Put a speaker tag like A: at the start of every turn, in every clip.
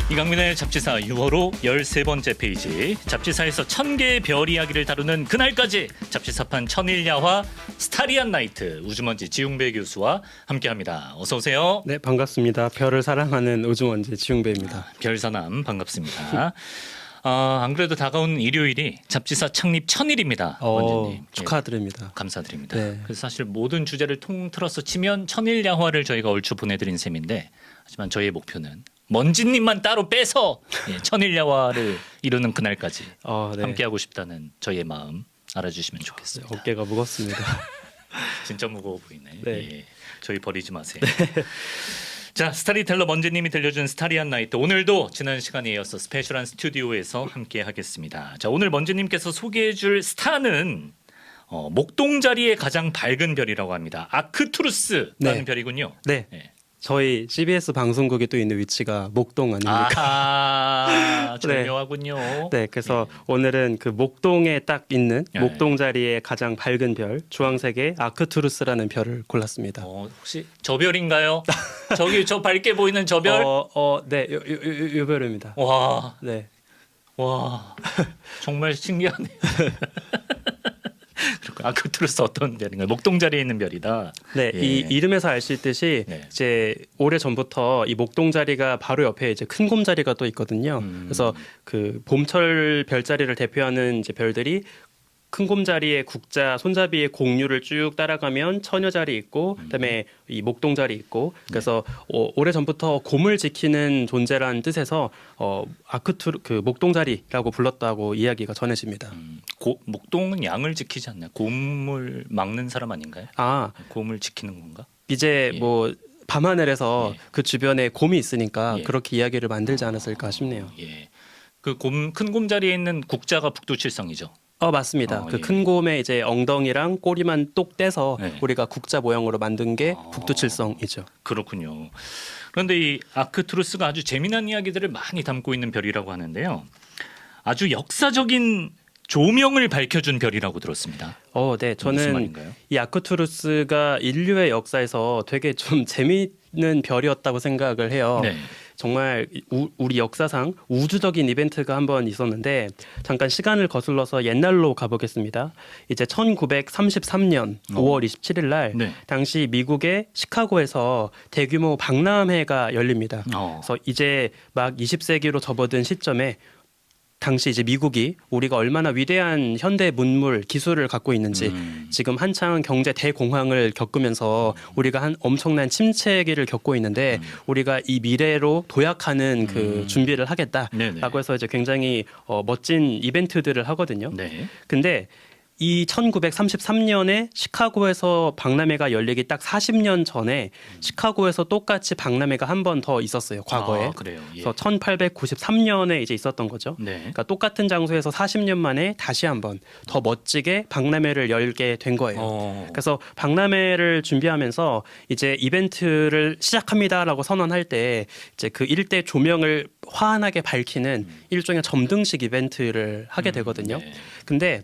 A: 이강민의 잡지사 6월호 13번째 페이지, 잡지사에서 1000개의 별 이야기를 다루는 그날까지 잡지사판 천일야화 스타리안 나이트, 우주먼지 지웅배 교수와 함께합니다. 어서 오세요.
B: 네, 반갑습니다. 별을 사랑하는 우주먼지 지웅배입니다.
A: 별사남 반갑습니다. 안 그래도 다가온 일요일이 잡지사 창립 1000일입니다. 원장님.
B: 축하드립니다.
A: 감사드립니다.
B: 네.
A: 그래서 사실 모든 주제를 통틀어서 치면 천일야화를 저희가 얼추 보내드린 셈인데, 하지만 저희의 목표는 먼지님만 따로 빼서 천일야화를 이루는 그날까지
B: 네.
A: 함께하고 싶다는 저희의 마음 알아주시면 좋겠습니다.
B: 어깨가 무겁습니다.
A: 진짜 무거워 보이네.
B: 네.
A: 예, 저희 버리지 마세요. 자, 스타리텔러 먼지님이 들려준 스타리안 나이트, 오늘도 지난 시간에 이어서 스페셜한 스튜디오에서 함께하겠습니다. 자, 오늘 먼지님께서 소개해줄 스타는 목동자리의 가장 밝은 별이라고 합니다. 아크투루스라는
B: 네.
A: 별이군요.
B: 네.
A: 네.
B: 저희 CBS 방송국에 또 있는 위치가 목동 아닙니까?
A: 아하, 절묘하군요.
B: 네, 그래서 오늘은 그 목동에 딱 있는
A: 네.
B: 목동 자리의 가장 밝은 별, 주황색의 아크투루스라는 별을 골랐습니다.
A: 혹시 저 별인가요? 저기 저 밝게 보이는 저 별?
B: 네, 요 별입니다.
A: 와,
B: 네.
A: 와, 정말 신기하네요. 아크투루스 어떤 별인가요? 목동자리에 있는 별이다.
B: 네,
A: 예.
B: 이 이름에서 알 수 있듯이
A: 네.
B: 이제 오래 전부터 이 목동 자리가 바로 옆에 이제 큰 곰 자리가 또 있거든요. 그래서 그 봄철 별자리를 대표하는 이제 별들이 큰 곰 자리의 국자 손잡이의 공류를 쭉 따라가면 처녀 자리 있고, 그다음에 이 목동 자리 있고, 그래서 오래 전부터 곰을 지키는 존재라는 뜻에서 그 목동 자리라고 불렀다고 이야기가 전해집니다.
A: 목동은 양을 지키지 않나요? 곰을 막는 사람 아닌가요? 곰을 지키는 건가?
B: 이제
A: 예.
B: 뭐 밤하늘에서
A: 예.
B: 그 주변에 곰이 있으니까
A: 예.
B: 그렇게 이야기를 만들지 않았을까 싶네요.
A: 예. 그 큰 곰 자리에 있는 국자가 북두칠성이죠.
B: 맞습니다. 그
A: 예.
B: 큰 곰의 이제 엉덩이랑 꼬리만 똑 떼서
A: 네.
B: 우리가 국자 모양으로 만든 게 북두칠성이죠.
A: 그렇군요. 그런데 이 아크투루스가 아주 재미난 이야기들을 많이 담고 있는 별이라고 하는데요. 아주 역사적인 조명을 밝혀준 별이라고 들었습니다.
B: 네,
A: 무슨
B: 저는
A: 말인가요?
B: 이 아크투루스가 인류의 역사에서 되게 좀 재미있는 별이었다고 생각을 해요.
A: 네.
B: 정말 우리 역사상 우주적인 이벤트가 한번 있었는데, 잠깐 시간을 거슬러서 옛날로 가보겠습니다. 이제 1933년 5월 27일 날
A: 네.
B: 당시 미국의 시카고에서 대규모 박람회가 열립니다. 그래서 이제 막 20세기로 접어든 시점에 당시 이제 미국이 우리가 얼마나 위대한 현대 문물 기술을 갖고 있는지, 지금 한창 경제 대공황을 겪으면서 우리가 한 엄청난 침체기를 겪고 있는데 우리가 이 미래로 도약하는 그 준비를 하겠다라고
A: 네네.
B: 해서 이제 굉장히 멋진 이벤트들을 하거든요.
A: 네.
B: 근데 이 1933년에 시카고에서 박람회가 열리기 딱 40년 전에 시카고에서 똑같이 박람회가 한 번 더 있었어요, 과거에.
A: 그래요. 예.
B: 그래서 1893년에 이제 있었던 거죠.
A: 네.
B: 그러니까 똑같은 장소에서 40년 만에 다시 한번 더 멋지게 박람회를 열게 된 거예요. 그래서 박람회를 준비하면서 이제 이벤트를 시작합니다라고 선언할 때 이제 그 일대 조명을 환하게 밝히는 일종의 점등식 이벤트를 하게 되거든요.
A: 네.
B: 근데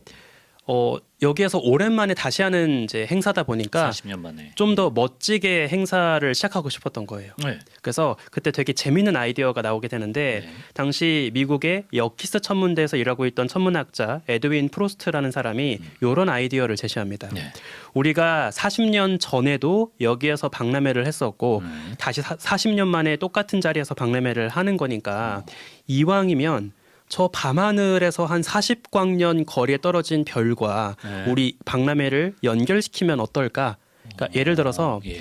B: 여기에서 오랜만에 다시 하는 이제 행사다 보니까
A: 40년 만에.
B: 좀 더 멋지게 행사를 시작하고 싶었던 거예요.
A: 네.
B: 그래서 그때 되게 재미있는 아이디어가 나오게 되는데,
A: 네.
B: 당시 미국의 여키스 천문대에서 일하고 있던 천문학자 에드윈 프로스트라는 사람이 이런 아이디어를 제시합니다.
A: 네.
B: 우리가 40년 전에도 여기에서 박람회를 했었고 다시 40년 만에 똑같은 자리에서 박람회를 하는 거니까 이왕이면 저 밤하늘에서 한 40광년 거리에 떨어진 별과
A: 네.
B: 우리 박람회를 연결시키면 어떨까? 그러니까 예를 들어서
A: 예.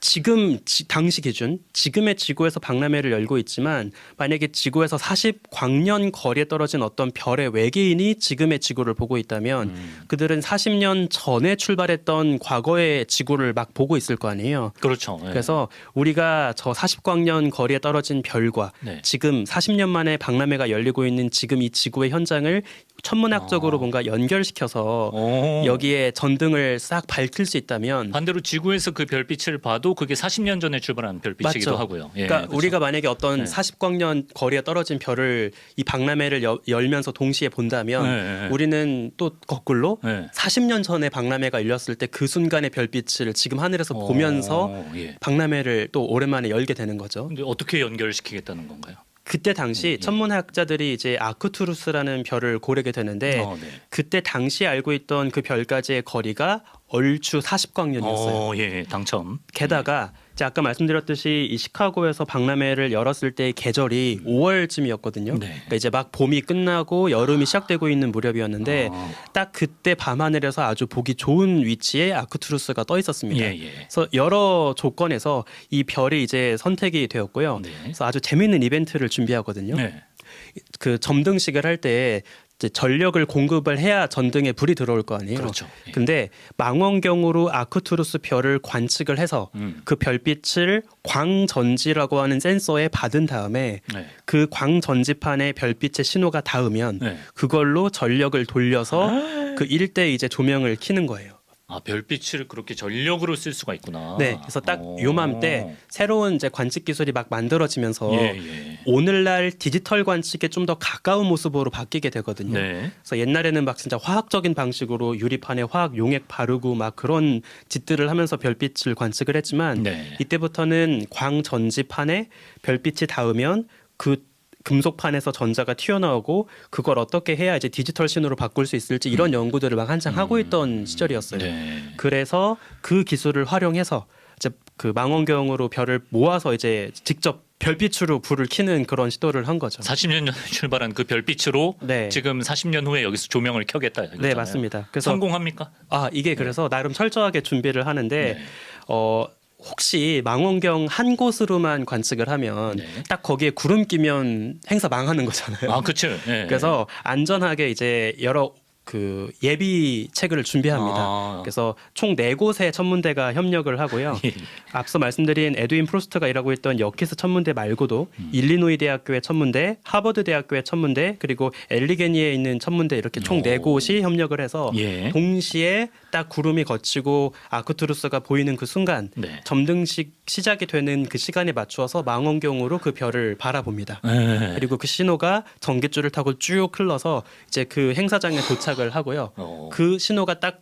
B: 지금 당시 기준 지금의 지구에서 박람회를 열고 있지만, 만약에 지구에서 40광년 거리에 떨어진 어떤 별의 외계인이 지금의 지구를 보고 있다면 그들은 40년 전에 출발했던 과거의 지구를 막 보고 있을 거 아니에요.
A: 그렇죠. 예.
B: 그래서 우리가 저 40광년 거리에 떨어진 별과
A: 네.
B: 지금 40년 만에 박람회가 열리고 있는 지금 이 지구의 현장을 천문학적으로 뭔가 연결시켜서 여기에 전등을 싹 밝힐 수 있다면,
A: 반대로 지구에서 그 별빛을 봐도 그게 40년 전에 출발한 별빛이기도
B: 맞죠.
A: 하고요. 예,
B: 그러니까
A: 그렇죠.
B: 우리가 만약에 어떤
A: 네.
B: 40광년 거리에 떨어진 별을 이 박람회를 열면서 동시에 본다면
A: 네.
B: 우리는 또 거꾸로
A: 네.
B: 40년 전에 박람회가 열렸을 때 그 순간의 별빛을 지금 하늘에서 보면서
A: 예.
B: 박람회를 또 오랜만에 열게 되는 거죠.
A: 근데 어떻게 연결시키겠다는 건가요?
B: 그때 당시 천문학자들이 이제 아크투루스라는 별을 고르게 되는데
A: 네.
B: 그때 당시 알고 있던 그 별까지의 거리가 얼추 40광년이었어요.
A: 예, 당첨.
B: 게다가 이제 아까 말씀드렸듯이 이 시카고에서 박람회를 열었을 때의 계절이 5월쯤이었거든요.
A: 네.
B: 그러니까 이제 막 봄이 끝나고 여름이 시작되고 있는 무렵이었는데 딱 그때 밤하늘에서 아주 보기 좋은 위치에 아크투루스가 떠 있었습니다.
A: 예, 예.
B: 그래서 여러 조건에서 이 별이 이제 선택이 되었고요.
A: 네.
B: 그래서 아주 재미있는 이벤트를 준비하거든요.
A: 네.
B: 그 점등식을 할 때 이제 전력을 공급을 해야 전등에 불이 들어올 거 아니에요.
A: 그렇죠. 예.
B: 근데 망원경으로 아크투루스 별을 관측을 해서 그 별빛을 광전지라고 하는 센서에 받은 다음에
A: 네.
B: 그 광전지판에 별빛의 신호가 닿으면
A: 네.
B: 그걸로 전력을 돌려서 그 일대 이제 조명을 켜는 거예요.
A: 아, 별빛을 그렇게 전력으로 쓸 수가 있구나.
B: 네, 그래서 딱 요맘때 새로운 이제 관측 기술이 막 만들어지면서
A: 예, 예.
B: 오늘날 디지털 관측에 좀 더 가까운 모습으로 바뀌게 되거든요.
A: 네.
B: 그래서 옛날에는 막 진짜 화학적인 방식으로 유리판에 화학 용액 바르고 막 그런 짓들을 하면서 별빛을 관측을 했지만
A: 네.
B: 이때부터는 광전지판에 별빛이 닿으면 그 금속판에서 전자가 튀어나오고 그걸 어떻게 해야 이제 디지털 신호로 바꿀 수 있을지 이런 연구들을 막 한창 하고 있던 시절이었어요.
A: 네.
B: 그래서 그 기술을 활용해서 이제 그 망원경으로 별을 모아서 이제 직접 별빛으로 불을 켜는 그런 시도를 한 거죠.
A: 40년 전에 출발한 그 별빛으로
B: 네.
A: 지금 40년 후에 여기서 조명을 켜겠다.
B: 네,
A: 이거잖아요.
B: 맞습니다. 그래서
A: 성공합니까?
B: 이게 그래서 나름 철저하게 준비를 하는데
A: 네.
B: 혹시 망원경 한 곳으로만 관측을 하면
A: 네.
B: 딱 거기에 구름 끼면 행사 망하는 거잖아요.
A: 아, 그렇죠. 네.
B: 그래서 안전하게 이제 여러 그 예비 책을 준비합니다.
A: 아.
B: 그래서 총 4곳의 천문대가 협력을 하고요.
A: 예.
B: 앞서 말씀드린 에드윈 프로스트가 일하고 있던 여키스 천문대 말고도 일리노이 대학교의 천문대, 하버드 대학교의 천문대, 그리고 엘리게니에 있는 천문대 이렇게 총 4곳이 협력을 해서
A: 예.
B: 동시에 딱 구름이 걷히고 아크투루스가 보이는 그 순간
A: 네.
B: 점등식 시작이 되는 그 시간에 맞추어서 망원경으로 그 별을 바라봅니다.
A: 네.
B: 그리고 그 신호가 전깃줄을 타고 쭉 흘러서 이제 그 행사장에 도착을 하고요. 그 신호가 딱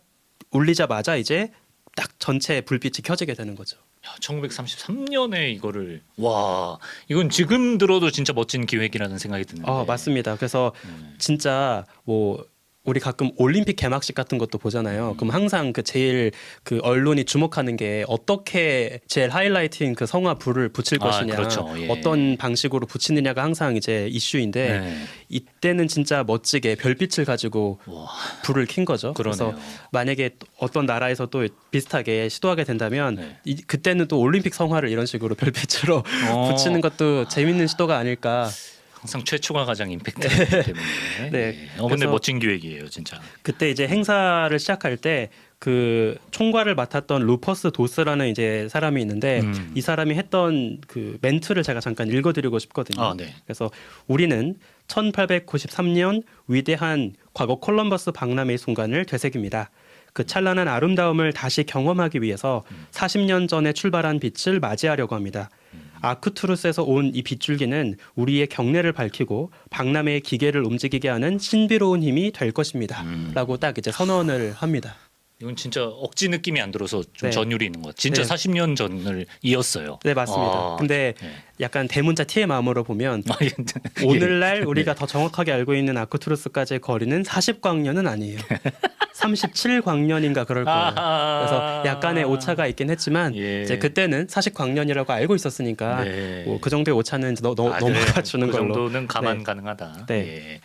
B: 울리자마자 이제 딱 전체 불빛이 켜지게 되는 거죠.
A: 1933년에 이거를 와 이건 지금 들어도 진짜 멋진 기획이라는 생각이 드는데.
B: 맞습니다. 그래서 진짜 뭐 우리 가끔 올림픽 개막식 같은 것도 보잖아요. 그럼 항상 그 제일 그 언론이 주목하는 게 어떻게 제일 하이라이트인 그 성화 불을 붙일 것이냐,
A: 그렇죠. 예.
B: 어떤 방식으로 붙이느냐가 항상 이제 이슈인데
A: 네.
B: 이때는 진짜 멋지게 별빛을 가지고
A: 와.
B: 불을 킨 거죠.
A: 그러네요.
B: 그래서 만약에 어떤 나라에서 또 비슷하게 시도하게 된다면
A: 네.
B: 그때는 또 올림픽 성화를 이런 식으로 별빛으로 붙이는 것도 재밌는 시도가 아닐까.
A: 항상 최초가 가장 임팩트이기 때문에.
B: 네.
A: 근데
B: 그래서
A: 멋진 기획이에요, 진짜.
B: 그때 이제 행사를 시작할 때 그 총괄을 맡았던 루퍼스 도스라는 이제 사람이 있는데 이 사람이 했던 그 멘트를 제가 잠깐 읽어드리고 싶거든요.
A: 네.
B: 그래서 우리는 1893년 위대한 과거 콜럼버스 박람회의 순간을 되새깁니다. 그 찬란한 아름다움을 다시 경험하기 위해서 40년 전에 출발한 빛을 맞이하려고 합니다. 아크투루스에서 온 이 빗줄기는 우리의 경례를 밝히고 박람회의 기계를 움직이게 하는 신비로운 힘이 될 것입니다. 라고 딱 이제 선언을 합니다.
A: 이건 진짜 억지 느낌이 안 들어서 좀
B: 네.
A: 전율이 있는 것 같아요. 진짜
B: 네.
A: 40년 전을 이었어요.
B: 네, 맞습니다. 근데
A: 네.
B: 약간 대문자 T의 마음으로 보면
A: 예.
B: 오늘날 우리가 더 정확하게 알고 있는 아크투루스까지의 거리는 40광년은 아니에요. 37광년인가 그럴 거예요. 그래서 약간의 오차가 있긴 했지만
A: 예.
B: 이제 그때는 40광년이라고 알고 있었으니까
A: 네.
B: 뭐 그 정도의 오차는 넘어가 주는
A: 그
B: 걸로.
A: 정도는 감안
B: 네.
A: 가능하다.
B: 네.
A: 예.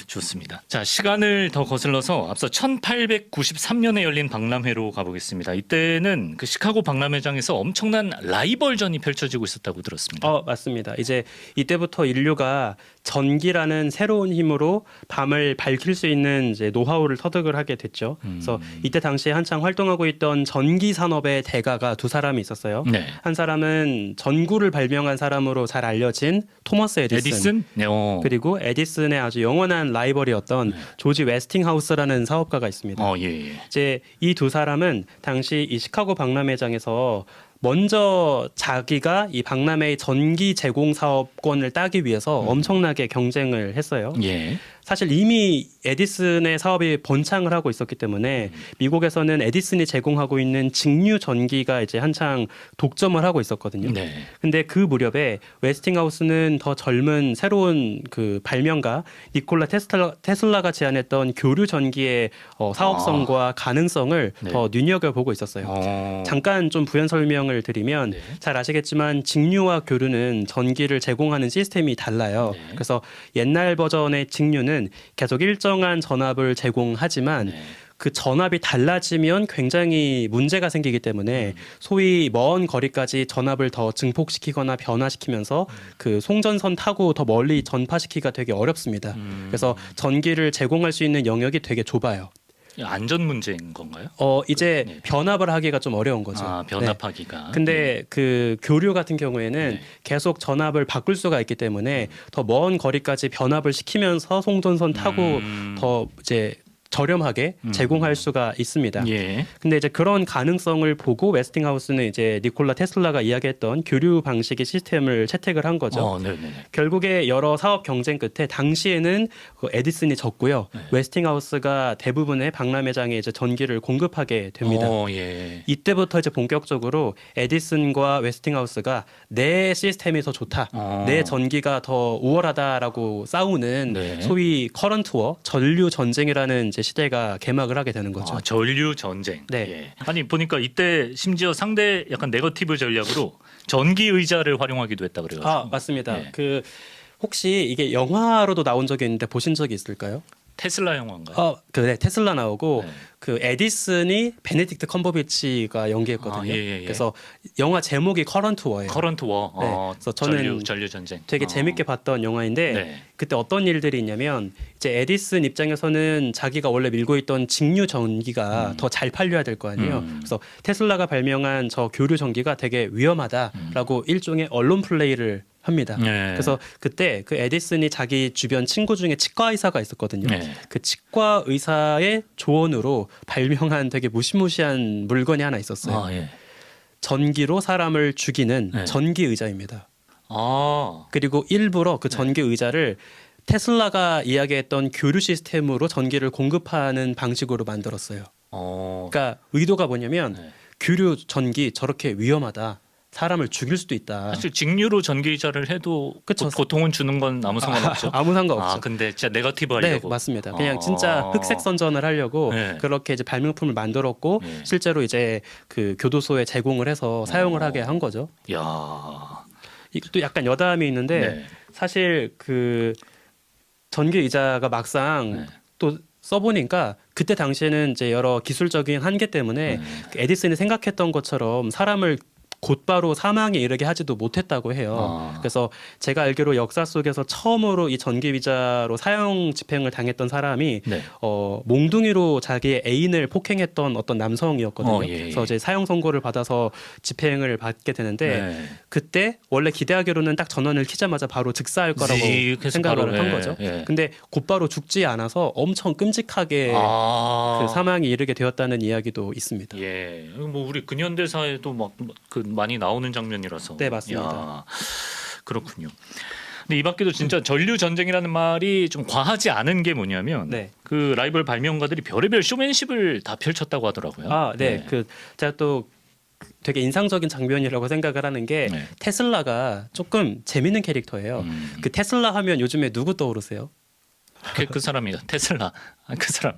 A: 좋습니다. 자, 시간을 더 거슬러서 앞서 1893년에 열린 박람회로 가보겠습니다. 이때는 그 시카고 박람회장에서 엄청난 라이벌전이 펼쳐지고 있었다고 들었습니다.
B: 맞습니다. 이제 이때부터 인류가 전기라는 새로운 힘으로 밤을 밝힐 수 있는 이제 노하우를 터득을 하게 됐죠. 그래서 이때 당시에 한창 활동하고 있던 전기 산업의 대가가 두 사람이 있었어요.
A: 네.
B: 한 사람은 전구를 발명한 사람으로 잘 알려진 토머스 에디슨.
A: 네.
B: 그리고 에디슨의 아주 영원한 라이벌이었던 조지 웨스팅하우스라는 사업가가 있습니다.
A: 예.
B: 이제 이 두 사람은 당시 이 시카고 박람회장에서 먼저 자기가 이 박람회의 전기 제공 사업권을 따기 위해서 엄청나게 경쟁을 했어요.
A: 예.
B: 사실 이미 에디슨의 사업이 번창을 하고 있었기 때문에 미국에서는 에디슨이 제공하고 있는 직류 전기가 이제 한창 독점을 하고 있었거든요.
A: 네.
B: 근데 그 무렵에 웨스팅하우스는 더 젊은 새로운 그 발명가 니콜라 테슬라가 제안했던 교류 전기의 사업성과 가능성을
A: 네.
B: 더 눈여겨보고 있었어요. 잠깐 좀 부연 설명을 드리면
A: 네.
B: 잘 아시겠지만 직류와 교류는 전기를 제공하는 시스템이 달라요.
A: 네.
B: 그래서 옛날 버전의 직류는 계속 일정한 전압을 제공하지만
A: 네.
B: 그 전압이 달라지면 굉장히 문제가 생기기 때문에 소위 먼 거리까지 전압을 더 증폭시키거나 변화시키면서 그 송전선 타고 더 멀리 전파시키기가 되게 어렵습니다. 그래서 전기를 제공할 수 있는 영역이 되게 좁아요.
A: 안전 문제인 건가요?
B: 이제
A: 네.
B: 변압을 하기가 좀 어려운 거죠.
A: 아, 변압하기가.
B: 네. 근데 그 교류 같은 경우에는
A: 네.
B: 계속 전압을 바꿀 수가 있기 때문에 더 먼 거리까지 변압을 시키면서 송전선 타고 더 이제 저렴하게 제공할 수가 있습니다.
A: 예.
B: 근데 이제 그런 가능성을 보고 웨스팅하우스는 이제 니콜라 테슬라가 이야기했던 교류 방식의 시스템을 채택을 한 거죠.
A: 네네.
B: 결국에 여러 사업 경쟁 끝에 당시에는 그 에디슨이 졌고요.
A: 네.
B: 웨스팅하우스가 대부분의 박람회장에 이제 전기를 공급하게 됩니다.
A: 예.
B: 이때부터 이제 본격적으로 에디슨과 웨스팅하우스가 내 시스템이 더 좋다, 내 전기가 더 우월하다라고 싸우는
A: 네.
B: 소위 커런트워, 전류 전쟁이라는 이제 시대가 개막을 하게 되는 거죠.
A: 전류 전쟁.
B: 네.
A: 예. 아니 보니까 이때 심지어 상대 약간 네거티브 전략으로 전기 의자를 활용하기도 했다 그래가지고.
B: 맞습니다.
A: 네.
B: 그 혹시 이게 영화로도 나온 적이 있는데 보신 적이 있을까요?
A: 테슬라 영화인가요?
B: 네, 테슬라 나오고
A: 네.
B: 그 에디슨이 베네딕트 컴버비치가 연기했거든요.
A: 예.
B: 그래서 영화 제목이 커런트워예요.
A: 커런트 워.
B: 네. 그래서 저는
A: 전류 전쟁.
B: 되게 재밌게 봤던 영화인데
A: 네.
B: 그때 어떤 일들이 있냐면 이제 에디슨 입장에서는 자기가 원래 밀고 있던 직류 전기가 더 잘 팔려야 될 거 아니에요. 그래서 테슬라가 발명한 저 교류 전기가 되게 위험하다라고 일종의 언론 플레이를 합니다.
A: 네.
B: 그래서 그때 그 에디슨이 자기 주변 친구 중에 치과 의사가 있었거든요.
A: 네.
B: 그 치과 의사의 조언으로 발명한 되게 무시무시한 물건이 하나 있었어요.
A: 예.
B: 전기로 사람을 죽이는
A: 네.
B: 전기 의자입니다.
A: 아.
B: 그리고 일부러 그 전기 의자를 테슬라가 이야기했던 교류 시스템으로 전기를 공급하는 방식으로 만들었어요. 그러니까 의도가 뭐냐면
A: 네.
B: 교류 전기 저렇게 위험하다. 사람을 죽일 수도 있다.
A: 사실 직류로 전기 의자를 해도
B: 그쵸.
A: 고통은 주는 건 아무 상관없죠.
B: 아무 상관없죠.
A: 근데 진짜 네거티브
B: 네,
A: 하려고.
B: 맞습니다. 그냥 진짜 흑색 선전을 하려고
A: 네.
B: 그렇게 이제 발명품을 만들었고
A: 네.
B: 실제로 이제 그 교도소에 제공을 해서 사용을 하게 한 거죠.
A: 야.
B: 이것도 약간 여담이 있는데
A: 네.
B: 사실 그 전기 의자가 막상
A: 네.
B: 또 써보니까 그때 당시에는 이제 여러 기술적인 한계 때문에
A: 네.
B: 그 에디슨이 생각했던 것처럼 사람을 곧바로 사망에 이르게 하지도 못했다고 해요. 그래서 제가 알기로 역사 속에서 처음으로 이 전기 의자로 사형 집행을 당했던 사람이
A: 네.
B: 몽둥이로 자기의 애인을 폭행했던 어떤 남성이었거든요.
A: 예.
B: 그래서 이제 사형 선고를 받아서 집행을 받게 되는데
A: 네.
B: 그때 원래 기대하기로는 딱 전원을 키자마자 바로 즉사할 거라고
A: 직 해서
B: 생각을
A: 바로,
B: 한
A: 예,
B: 거죠.
A: 예.
B: 근데 곧바로 죽지 않아서 엄청 끔찍하게 그 사망에 이르게 되었다는 이야기도 있습니다.
A: 예, 뭐 우리 근현대사에도 막 그 많이 나오는 장면이라서.
B: 네, 맞습니다.
A: 야, 그렇군요. 근데 이 밖에도 진짜 전류 전쟁이라는 말이 좀 과하지 않은 게 뭐냐면
B: 네.
A: 그 라이벌 발명가들이 별의별 쇼맨십을 다 펼쳤다고 하더라고요.
B: 네. 그 제가 또 되게 인상적인 장면이라고 생각을 하는 게
A: 네.
B: 테슬라가 조금 재밌는 캐릭터예요. 그 테슬라 하면 요즘에 누구 떠오르세요?
A: 그 사람이다. 테슬라. 그 사람.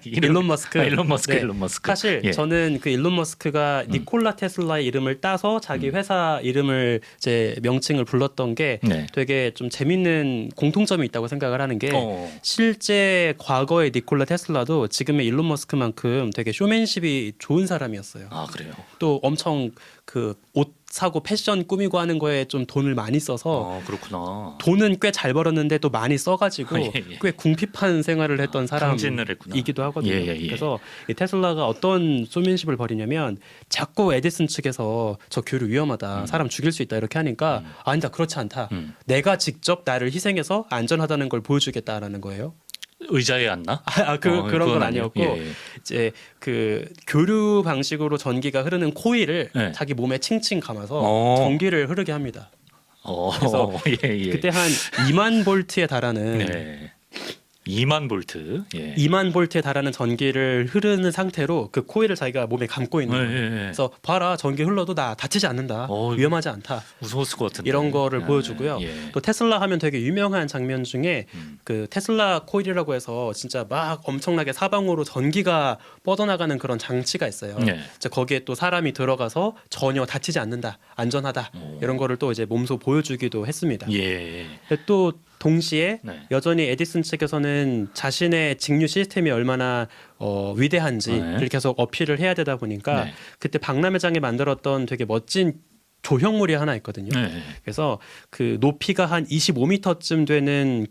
B: 일론 머스크.
A: 일론 머스크.
B: 네.
A: 일론 머스크.
B: 사실
A: 예.
B: 저는 그 일론 머스크가 니콜라 테슬라의 이름을 따서 자기 회사 이름을 이제 명칭을 불렀던 게
A: 네.
B: 되게 좀 재밌는 공통점이 있다고 생각을 하는 게
A: 어.
B: 실제 과거의 니콜라 테슬라도 지금의 일론 머스크만큼 되게 쇼맨십이 좋은 사람이었어요.
A: 아 그래요.
B: 또 엄청 그 옷 사고 패션 꾸미고 하는 거에 좀 돈을 많이 써서
A: 그렇구나.
B: 돈은 꽤 잘 벌었는데 또 많이 써가지고
A: 예.
B: 꽤 궁핍한 생활을 했던
A: 강진을 했구나.
B: 사람이기도 하거든요.
A: 예.
B: 그래서 이 테슬라가 어떤 쇼맨십을 벌이냐면 자꾸 에디슨 측에서 저 교류 위험하다, 사람 죽일 수 있다 이렇게 하니까 아니다 그렇지 않다. 내가 직접 나를 희생해서 안전하다는 걸 보여주겠다라는 거예요.
A: 의자에 앉나?
B: 그런
A: 그건
B: 건 아니었고
A: 예.
B: 이제 그 교류 방식으로 전기가 흐르는 코일을
A: 네.
B: 자기 몸에 칭칭 감아서 전기를 흐르게 합니다. 그래서
A: 예.
B: 그때 한 2만 볼트에 달하는
A: 네. 2만 볼트. 예.
B: 2만 볼트에 달하는 전기를 흐르는 상태로 그 코일을 자기가 몸에 감고 있는 거예요.
A: 예.
B: 그래서 봐라, 전기 흘러도 나 다치지 않는다. 위험하지 않다.
A: 무서웠을 것 같은데.
B: 이런 거를 보여주고요.
A: 예.
B: 또 테슬라 하면 되게 유명한 장면 중에 그 테슬라 코일이라고 해서 진짜 막 엄청나게 사방으로 전기가 뻗어나가는 그런 장치가 있어요.
A: 예.
B: 이제 거기에 또 사람이 들어가서 전혀 다치지 않는다, 안전하다 이런 거를 또 이제 몸소 보여주기도 했습니다.
A: 예.
B: 또 동시에
A: 네.
B: 여전히 에디슨 측에서는 자신의 직류 시스템이 얼마나 위대한지를
A: 네.
B: 계속 어필을 해야 되다 보니까
A: 네.
B: 그때 박람회장에 만들었던 되게 멋진 조형물이 하나 있거든요.
A: 네.
B: 그래서 그 높이가 한 25m쯤 되는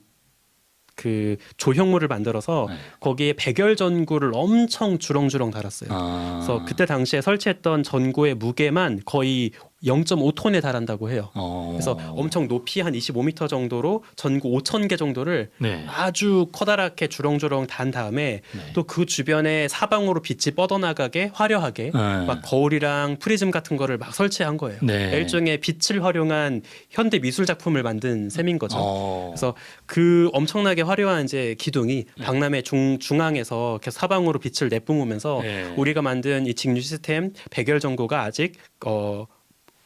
B: 그 조형물을 만들어서
A: 네.
B: 거기에 백열 전구를 엄청 주렁주렁 달았어요. 그래서 그때 당시에 설치했던 전구의 무게만 거의 0.5톤에 달한다고 해요. 그래서 엄청 높이 한 25m 정도로 전구 5,000개 정도를
A: 네.
B: 아주 커다랗게 주렁주렁 단 다음에
A: 네.
B: 또 그 주변에 사방으로 빛이 뻗어나가게 화려하게
A: 네.
B: 막 거울이랑 프리즘 같은 거를 막 설치한 거예요.
A: 네.
B: 일종의 빛을 활용한 현대 미술 작품을 만든 셈인 거죠. 그래서 그 엄청나게 화려한 이제 기둥이 박람회 중앙에서 계속 사방으로 빛을 내뿜으면서
A: 네.
B: 우리가 만든 이 직류 시스템 백열 전구가 아직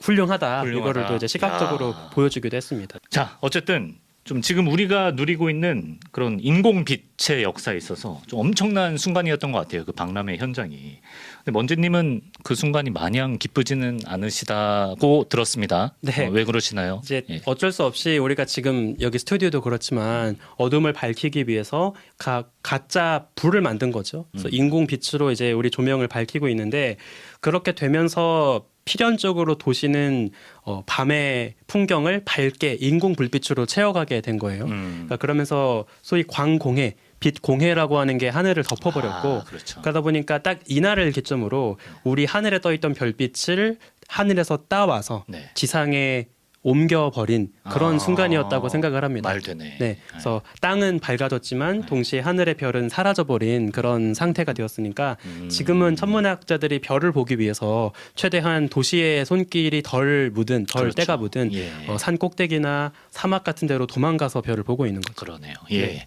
B: 훌륭하다. 이거를 또 이제 시각적으로 보여주기도 했습니다.
A: 자, 어쨌든 좀 지금 우리가 누리고 있는 그런 인공빛의 역사에 있어서 좀 엄청난 순간이었던 것 같아요. 그 박람회 현장이. 근데 먼지님은 그 순간이 마냥 기쁘지는 않으시다고 들었습니다.
B: 네.
A: 왜 그러시나요?
B: 이제
A: 예.
B: 어쩔 수 없이 우리가 지금 여기 스튜디오도 그렇지만 어둠을 밝히기 위해서 가짜 불을 만든 거죠. 그래서 인공 빛으로 이제 우리 조명을 밝히고 있는데 그렇게 되면서 필연적으로 도시는 밤의 풍경을 밝게 인공 불빛으로 채워가게 된 거예요. 그러니까 그러면서 소위 광공해, 빛 공해라고 하는 게 하늘을 덮어버렸고
A: 그렇죠.
B: 그러다 보니까 딱 이날을 기점으로 우리 하늘에 떠있던 별빛을 하늘에서 따와서
A: 네.
B: 지상에 옮겨버린 그런 순간이었다고 생각을 합니다.
A: 말 되네.
B: 네, 그래서 땅은 밝아졌지만 동시에 하늘의 별은 사라져버린 그런 상태가 되었으니까 지금은 천문학자들이 별을 보기 위해서 최대한 도시의 손길이 덜 묻은, 덜
A: 그렇죠.
B: 때가 묻은
A: 예.
B: 산 꼭대기나 사막 같은 데로 도망가서 별을 보고 있는 거죠.
A: 그러네요. 예.
B: 네.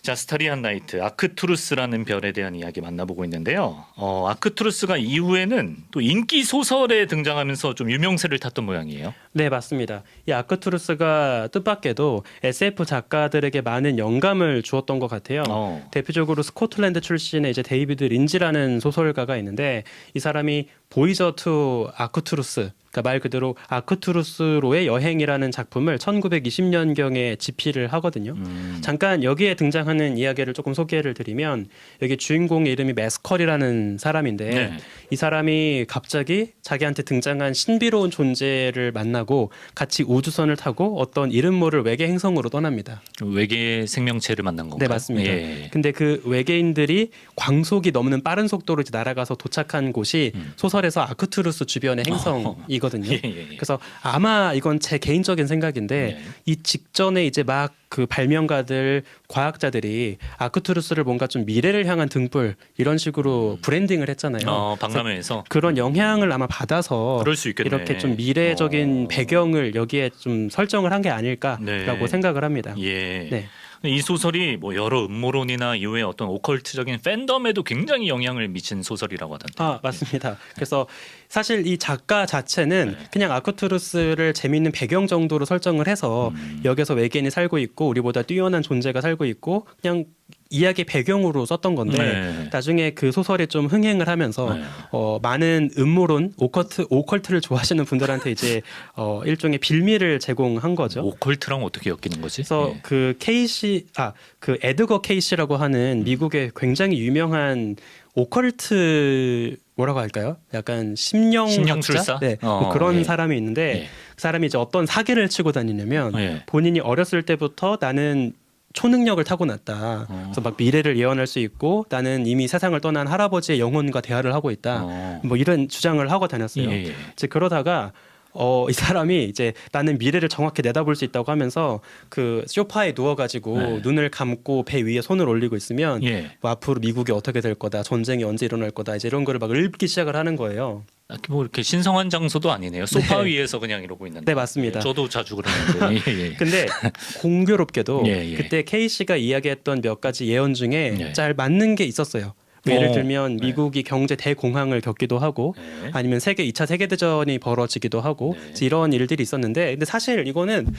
A: 자, 스타리안 나이트 아크투루스라는 별에 대한 이야기 만나보고 있는데요. 아크투루스가 이후에는 또 인기 소설에 등장하면서 좀 유명세를 탔던 모양이에요.
B: 네, 맞습니다. 이 아크투루스가 뜻밖에도 SF 작가들에게 많은 영감을 주었던 것 같아요. 대표적으로 스코틀랜드 출신의 이제 데이비드 린지라는 소설가가 있는데 이 사람이 보이저 투 아크투루스, 그러니까 말 그대로 아크투루스로의 여행이라는 작품을 1920년경에 집필을 하거든요. 잠깐 여기에 등장하는 이야기를 조금 소개를 드리면 여기 주인공의 이름이 매스컬이라는 사람인데
A: 네.
B: 이 사람이 갑자기 자기한테 등장한 신비로운 존재를 만나고 같이 우주선을 타고 어떤 이름 모를 외계 행성으로 떠납니다.
A: 외계 생명체를 만난 건가요?
B: 네, 맞습니다.
A: 예.
B: 근데 그 외계인들이 광속이 넘는 빠른 속도로 이제 날아가서 도착한 곳이 소설에서 아크투루스 주변의 행성이거든요.
A: 예.
B: 그래서 아마 이건 제 개인적인 생각인데
A: 예.
B: 이 직전에 이제 막 그 발명가들, 과학자들이 아크투루스를 뭔가 좀 미래를 향한 등불 이런 식으로 브랜딩을 했잖아요.
A: 박람회에서
B: 그런 영향을 아마 받아서
A: 그럴 수 있겠네.
B: 이렇게 좀 미래적인 배경을 여기에 좀 설정을 한 게 아닐까라고
A: 네.
B: 생각을 합니다.
A: 예.
B: 네.
A: 이 소설이 뭐 여러 음모론이나 이후에 어떤 오컬트적인 팬덤에도 굉장히 영향을 미친 소설이라고 하던데.
B: 맞습니다. 그래서 사실 이 작가 자체는
A: 네.
B: 그냥 아크투루스를 재미있는 배경 정도로 설정을 해서 여기서 외계인이 살고 있고 우리보다 뛰어난 존재가 살고 있고 그냥 이야기 배경으로 썼던 건데
A: 네.
B: 나중에 그 소설이 좀 흥행을 하면서
A: 네.
B: 많은 음모론, 오컬트를 좋아하시는 분들한테 이제 일종의 빌미를 제공한 거죠.
A: 오컬트랑 어떻게 엮이는 거지?
B: 그래서
A: 예.
B: 그 에드거 케이시라고 하는 미국의 굉장히 유명한 오컬트 뭐라고 할까요? 약간
A: 심령술사?
B: 네, 뭐 그런
A: 예.
B: 사람이 있는데
A: 예.
B: 그 사람이 이제 어떤 사기를 치고 다니냐면
A: 예.
B: 본인이 어렸을 때부터 나는 초능력을 타고났다. 그래서 막 미래를 예언할 수 있고 나는 이미 세상을 떠난 할아버지의 영혼과 대화를 하고 있다. 뭐 이런 주장을 하고 다녔어요.
A: 예.
B: 이제 그러다가 이 사람이 이제 나는 미래를 정확히 내다볼 수 있다고 하면서 그 소파에 누워가지고
A: 네.
B: 눈을 감고 배 위에 손을 올리고 있으면
A: 예.
B: 뭐 앞으로 미국이 어떻게 될 거다, 전쟁이 언제 일어날 거다, 이제 이런 거를 막 읊기 시작을 하는 거예요.
A: 뭐 이렇게 신성한 장소도 아니네요. 소파 위에서 그냥 이러고 있는데.
B: 네, 맞습니다.
A: 저도 자주 그러는데. 예, 예.
B: 근데 공교롭게도
A: 예, 예.
B: 그때 K 씨가 이야기했던 몇 가지 예언 중에
A: 예.
B: 잘 맞는 게 있었어요. 뭐 예를 들면
A: 네.
B: 미국이 경제 대공황을 겪기도 하고
A: 네.
B: 아니면 2차 세계대전이 벌어지기도 하고
A: 네.
B: 이런 일들이 있었는데 근데 사실 이거는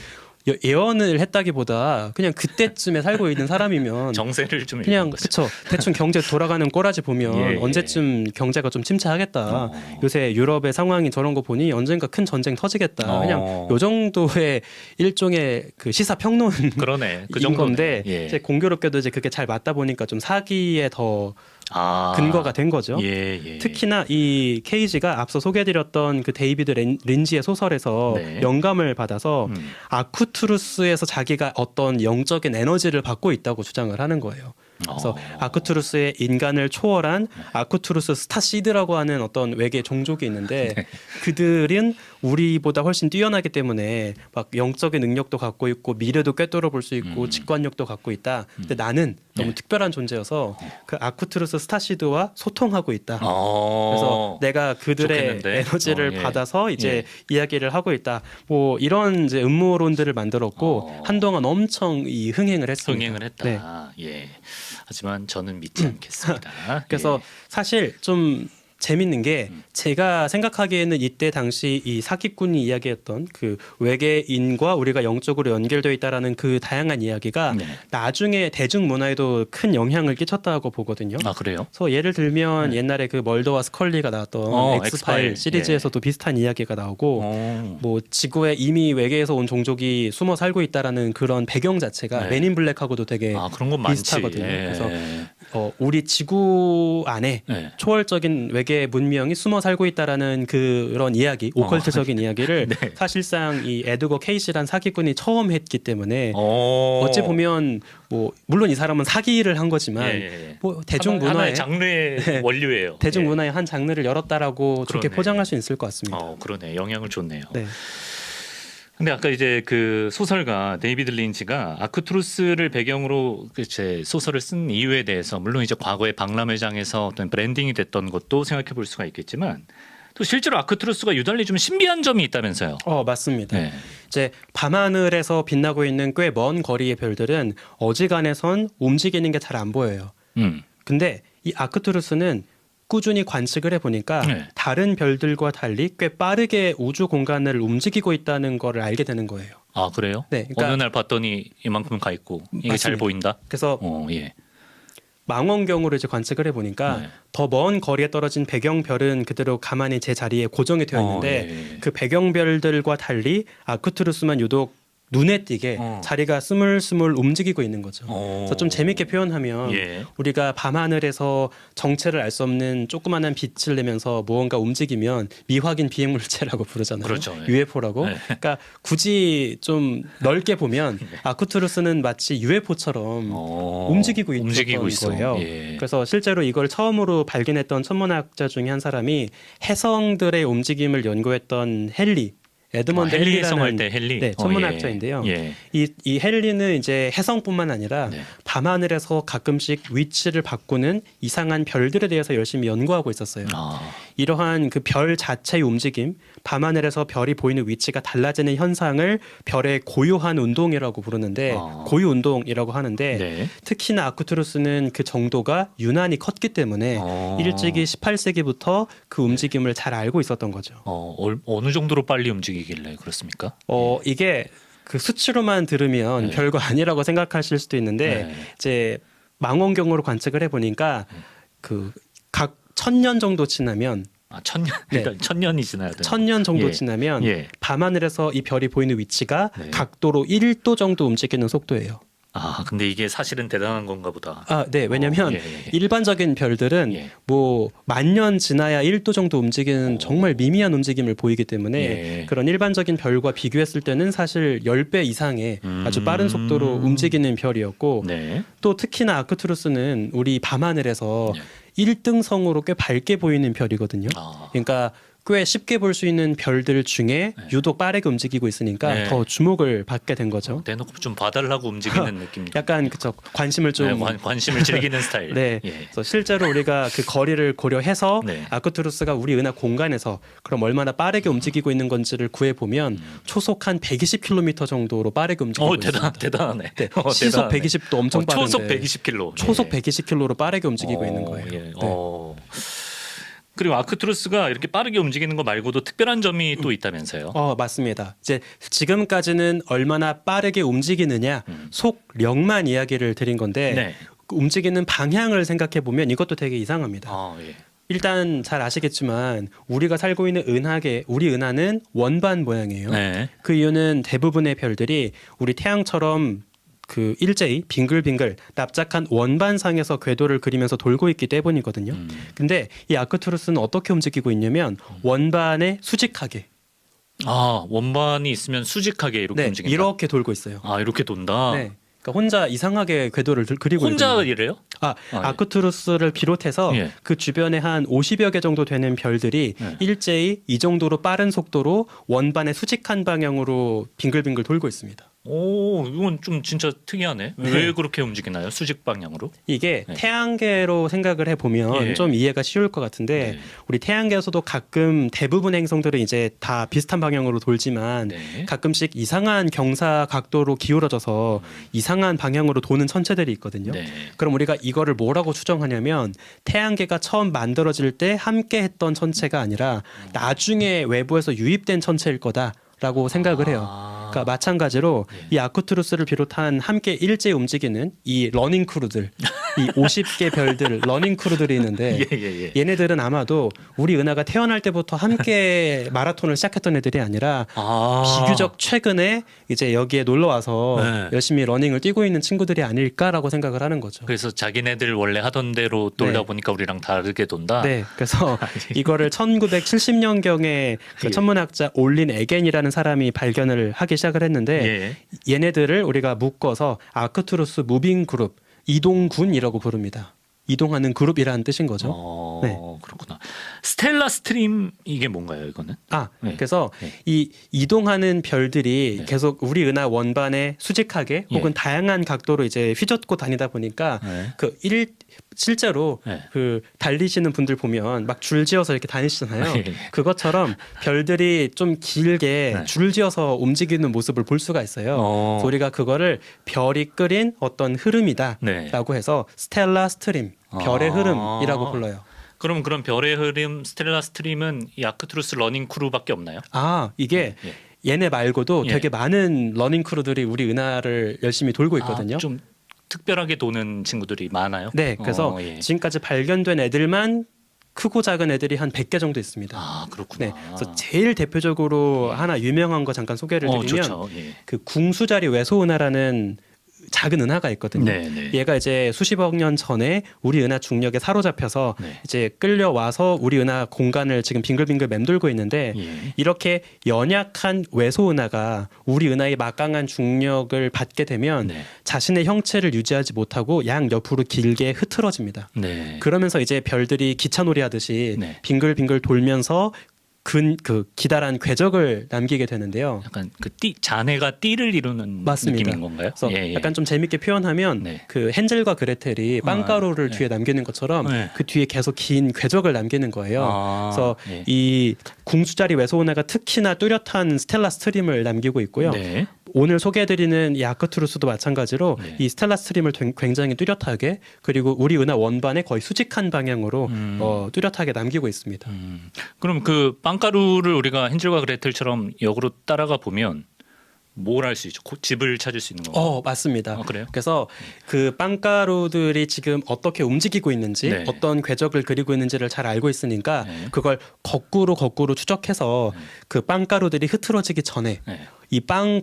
B: 예언을 했다기보다 그냥 그때쯤에 살고 있는 사람이면
A: 정세를 좀
B: 그냥
A: 읽은 거죠.
B: 그쵸 대충 경제 돌아가는 꼬라지 보면
A: 예, 예.
B: 언제쯤 경제가 좀 침체하겠다.
A: 어.
B: 요새 유럽의 상황이 저런 거 보니 언젠가 큰 전쟁 터지겠다.
A: 어.
B: 그냥 요 정도의 일종의 그 시사 평론
A: 그러네. 그
B: 인
A: 정도네.
B: 건데
A: 예.
B: 이제 공교롭게도 이제 그게 잘 맞다 보니까 좀 사기에 더
A: 아.
B: 근거가 된 거죠.
A: 예, 예.
B: 특히나 이 케이지가 앞서 소개해드렸던 그 데이비드 린지의 소설에서
A: 네.
B: 영감을 받아서 아쿠투루스에서 자기가 어떤 영적인 에너지를 받고 있다고 주장을 하는 거예요. 그래서 아쿠투루스의 인간을 초월한 아쿠투루스 스타시드라고 하는 어떤 외계 종족이 있는데
A: 네.
B: 그들은 우리보다 훨씬 뛰어나기 때문에 막 영적인 능력도 갖고 있고 미래도 꿰뚫어 볼 수 있고 직관력도 갖고 있다. 근데 나는 너무
A: 네.
B: 특별한 존재여서 그 아쿠투루스 스타시드와 소통하고 있다.
A: 어.
B: 그래서 내가 그들의
A: 좋겠는데?
B: 에너지를
A: 예.
B: 받아서 이제 이야기를 하고 있다. 뭐 이런 이제 음모론들을 만들었고 한동안 엄청 이 흥행을 했습니다.
A: 흥행을 했다.
B: 네.
A: 예. 하지만 저는 믿지 않겠습니다.
B: 그래서
A: 예.
B: 사실 좀 재밌는 게 제가 생각하기에는 이때 당시 이 사기꾼이 이야기했던 그 외계인과 우리가 영적으로 연결되어 있다라는 그 다양한 이야기가
A: 네.
B: 나중에 대중문화에도 큰 영향을 끼쳤다고 보거든요.
A: 아 그래요?
B: 그래서 예를 들면 옛날에 그 멀더와 스컬리가 나왔던
A: 엑스파일.
B: 엑스파일 시리즈에서도 비슷한 이야기가 나오고
A: 어.
B: 뭐 지구에 이미 외계에서 온 종족이 숨어 살고 있다라는 그런 배경 자체가
A: 네.
B: 맨인 블랙하고도 되게
A: 아 그런 건 많지.
B: 비슷하거든요.
A: 예.
B: 그래서 우리 지구 안에
A: 예.
B: 초월적인 외계 문명이 숨어 살고 있다라는 그런 이야기, 오컬트적인 이야기를
A: 네.
B: 사실상 이 에드거 케이시란 사기꾼이 처음 했기 때문에
A: 어.
B: 어찌 보면 뭐 물론 이 사람은 사기를 한 거지만
A: 예, 예.
B: 뭐 대중문화의
A: 하나의 장르의
B: 네.
A: 원류예요.
B: 대중문화의 한 장르를 열었다라고 좋게
A: 그러네.
B: 포장할 수 있을 것
A: 예.
B: 같습니다.
A: 그러네. 영향을 줬네요.
B: 네.
A: 근데 아까 이제 그 소설가 데이비드 린치가 아크투루스를 배경으로 제 소설을 쓴 이유에 대해서 물론 이제 과거에 박람회장에서 어떤 브랜딩이 됐던 것도 생각해 볼 수가 있겠지만 또 실제로 아크투루스가 유달리 좀 신비한 점이 있다면서요.
B: 맞습니다.
A: 네.
B: 이제 밤하늘에서 빛나고 있는 꽤 먼 거리의 별들은 어지간해선 움직이는 게 잘 안 보여요. 근데 이 아크투루스는 꾸준히 관측을 해보니까
A: 네.
B: 다른 별들과 달리 꽤 빠르게 우주 공간을 움직이고 있다는 거를 알게 되는 거예요.
A: 아 그래요?
B: 네, 그러니까-
A: 어느 날 봤더니 이만큼 가 있고 이게 잘
B: 맞습니다.
A: 보인다.
B: 그래서
A: 예.
B: 망원경으로 이제 관측을 해보니까
A: 네.
B: 더 먼 거리에 떨어진 배경별은 그대로 가만히 제 자리에 고정이 되어 있는데
A: 예.
B: 그 배경별들과 달리 아크투루스만 유독 눈에 띄게 자리가 스물스물 움직이고 있는 거죠. 그래서 좀 재밌게 표현하면
A: 예.
B: 우리가 밤하늘에서 정체를 알 수 없는 조그마한 빛을 내면서 무언가 움직이면 미확인 비행물체라고 부르잖아요.
A: 그렇죠. 예.
B: UFO라고.
A: 네.
B: 그러니까 굳이 좀 넓게 보면 아쿠투루스는 마치 UFO처럼 움직이고 있었던
A: 있어.
B: 거예요.
A: 예.
B: 그래서 실제로 이걸 처음으로 발견했던 천문학자 중에 한 사람이 해성들의 움직임을 연구했던 에드먼드
A: 헨리
B: 헨리라는
A: 성할 때 헨리.
B: 네, 천문학자인데요.
A: 예.
B: 이 헨리는 이제 해성뿐만 아니라
A: 네.
B: 밤하늘에서 가끔씩 위치를 바꾸는 이상한 별들에 대해서 열심히 연구하고 있었어요. 이러한 그 별 자체의 움직임, 밤하늘에서 별이 보이는 위치가 달라지는 현상을 별의 고유한 운동이라고 부르는데 고유 운동이라고 하는데
A: 네.
B: 특히나 아쿠투루스는 그 정도가 유난히 컸기 때문에 일찍이 18세기부터 그 움직임을 잘 알고 있었던 거죠.
A: 어느 정도로 빨리 움직이길래 그렇습니까?
B: 이게 그 수치로만 들으면
A: 네.
B: 별거 아니라고 생각하실 수도 있는데
A: 네.
B: 이제 망원경으로 관측을 해보니까 그 각 1000년 정도 지나면
A: 천년
B: 네.
A: 일단 1000년이 지나야 돼.
B: 1000년 정도
A: 예.
B: 지나면
A: 예.
B: 밤하늘에서 이 별이 보이는 위치가
A: 네.
B: 각도로 1도 정도 움직이는 속도예요.
A: 근데 이게 사실은 대단한 건가 보다.
B: 네, 왜냐하면
A: 예.
B: 일반적인 별들은
A: 예.
B: 뭐 10,000년 지나야 1도 정도 움직이는 정말 미미한 움직임을 보이기 때문에
A: 예.
B: 그런 일반적인 별과 비교했을 때는 사실 10배 이상의 아주 빠른 속도로 움직이는 별이었고
A: 네.
B: 또 특히나 아크투루스는 우리 밤하늘에서
A: 예.
B: 1등성으로 꽤 밝게 보이는 별이거든요.
A: 아.
B: 그러니까 꽤 쉽게 볼 수 있는 별들 중에 유독 빠르게 움직이고 있으니까
A: 네.
B: 더 주목을 받게 된 거죠.
A: 대놓고 좀 봐달라고 움직이는 느낌.
B: 약간 그쵸 관심을 좀
A: 관심을 즐기는 스타일.
B: 네.
A: 예.
B: 그래서 실제로 우리가 그 거리를 고려해서
A: 네.
B: 아크투루스가 우리 은하 공간에서 그럼 얼마나 빠르게 움직이고 있는 건지를 구해 보면 초속 한 120km 정도로 빠르게 움직이고 있습니다.
A: 대단하네.
B: 네. 시속
A: 대단하네.
B: 120도 엄청 빠른데
A: 초속 120km.
B: 초속 120km로 빠르게 움직이고 있는 거예요.
A: 예.
B: 네.
A: 그리고 아크투루스가 이렇게 빠르게 움직이는 거 말고도 특별한 점이 또 있다면서요?
B: 맞습니다. 이제 지금까지는 얼마나 빠르게 움직이느냐 속력만 이야기를 드린 건데
A: 네.
B: 그 움직이는 방향을 생각해 보면 이것도 되게 이상합니다.
A: 예.
B: 일단 잘 아시겠지만 우리가 살고 있는 우리 은하는 원반 모양이에요.
A: 네.
B: 그 이유는 대부분의 별들이 우리 태양처럼 그 일제히 빙글빙글 납작한 원반상에서 궤도를 그리면서 돌고 있기 때문이거든요. 근데 이 아크투루스는 어떻게 움직이고 있냐면 원반에 수직하게
A: 원반이 있으면 수직하게 이렇게 움직인다.
B: 이렇게 돌고 있어요.
A: 이렇게 돈다.
B: 네. 그러니까 혼자 이상하게 궤도를 그리고
A: 혼자
B: 있거든요.
A: 이래요? 예.
B: 아크투루스를 비롯해서
A: 예.
B: 그 주변에 한 50여 개 정도 되는 별들이
A: 예.
B: 일제히 이 정도로 빠른 속도로 원반의 수직한 방향으로 빙글빙글 돌고 있습니다.
A: 이건 좀 진짜 특이하네. 왜 그렇게 움직이나요? 수직 방향으로?
B: 이게
A: 네.
B: 태양계로 생각을 해보면
A: 예.
B: 좀 이해가 쉬울 것 같은데
A: 네.
B: 우리 태양계에서도 가끔 대부분의 행성들은 이제 다 비슷한 방향으로 돌지만
A: 네.
B: 가끔씩 이상한 경사 각도로 기울어져서 이상한 방향으로 도는 천체들이 있거든요.
A: 네.
B: 그럼 우리가 이거를 뭐라고 추정하냐면 태양계가 처음 만들어질 때 함께 했던 천체가 아니라 나중에 외부에서 유입된 천체일 거다라고 생각을 해요. 그러니까 마찬가지로 이 아크투루스를 비롯한 함께 일제히 움직이는 이 러닝 크루들, 이 50개 별들 러닝 크루들이 있는데
A: 예.
B: 얘네들은 아마도 우리 은하가 태어날 때부터 함께 마라톤을 시작했던 애들이 아니라 비교적 최근에 이제 여기에 놀러 와서
A: 네.
B: 열심히 러닝을 뛰고 있는 친구들이 아닐까라고 생각을 하는 거죠.
A: 그래서 자기네들 원래 하던 대로 돌다
B: 네.
A: 보니까 우리랑 다르게 돈다.
B: 네, 그래서 이거를 1970년경에 그
A: 예.
B: 천문학자 올린 에겐이라는 사람이 발견을 하기 시작을 했는데 얘네들을 우리가 묶어서 아크투루스 무빙 그룹, 이동군이라고 부릅니다. 이동하는 그룹이라는 뜻인 거죠. 네.
A: 그렇구나. 스텔라 스트림 이게 뭔가요, 이거는? 네.
B: 그래서
A: 네.
B: 이 이동하는 별들이
A: 네.
B: 계속 우리 은하 원반에 수직하게 혹은 다양한 각도로 이제 휘젓고 다니다 보니까
A: 네.
B: 실제로
A: 네.
B: 그 달리시는 분들 보면 막 줄지어서 이렇게 다니시잖아요.
A: 예.
B: 그것처럼 별들이 좀 길게
A: 네.
B: 줄지어서 움직이는 모습을 볼 수가 있어요. 그래서 우리가 그거를 별이 끓인 어떤 흐름이다라고
A: 네.
B: 해서 스텔라 스트림, 별의 흐름이라고 불러요.
A: 그럼 그런 별의 흐름 스텔라 스트림은 이 아크투루스 러닝 크루밖에 없나요?
B: 이게
A: 예.
B: 얘네 말고도
A: 예.
B: 되게 많은 러닝 크루들이 우리 은하를 열심히 돌고 있거든요.
A: 좀 특별하게 도는 친구들이 많아요.
B: 네, 그래서
A: 예.
B: 지금까지 발견된 애들만 크고 작은 애들이 한 100개 정도 있습니다.
A: 그렇구나.
B: 네, 그래서 제일 대표적으로 하나 유명한 거 잠깐 소개를 드리면
A: 좋죠. 예.
B: 그 궁수자리 외소은하라는 작은 은하가 있거든요.
A: 네.
B: 얘가 이제 수십억 년 전에 우리 은하 중력에 사로잡혀서
A: 네.
B: 이제 끌려와서 우리 은하 공간을 지금 빙글빙글 맴돌고 있는데
A: 예.
B: 이렇게 연약한 외소 은하가 우리 은하의 막강한 중력을 받게 되면
A: 네.
B: 자신의 형체를 유지하지 못하고 양 옆으로 길게 흐트러집니다.
A: 네.
B: 그러면서 이제 별들이 기차놀이 하듯이
A: 네.
B: 빙글빙글 돌면서 그 기다란 궤적을 남기게 되는데요.
A: 약간 그 자네가 띠를 이루는
B: 맞습니다.
A: 느낌인 건가요?
B: 그래서 약간 좀 재밌게 표현하면
A: 네.
B: 그 헨젤과 그레텔이 빵가루를 뒤에 남기는 것처럼
A: 네.
B: 그 뒤에 계속 긴 궤적을 남기는 거예요. 그래서
A: 예.
B: 이 궁수자리 외소은하가 특히나 뚜렷한 스텔라 스트림을 남기고 있고요.
A: 네.
B: 오늘 소개해드리는 이 아크투루스도 마찬가지로
A: 네.
B: 이 스텔라 스트림을 굉장히 뚜렷하게 그리고 우리 은하 원반에 거의 수직한 방향으로 뚜렷하게 남기고 있습니다.
A: 그럼 그 빵가루를 우리가 헨젤과 그레텔처럼 역으로 따라가 보면 뭘 할 수 있죠? 집을 찾을 수 있는 건가요?
B: 맞습니다.
A: 그래요?
B: 그래서 그 빵가루들이 지금 어떻게 움직이고 있는지
A: 네.
B: 어떤 궤적을 그리고 있는지를 잘 알고 있으니까
A: 네.
B: 그걸 거꾸로 추적해서 그 빵가루들이 흐트러지기 전에
A: 네.
B: 이 빵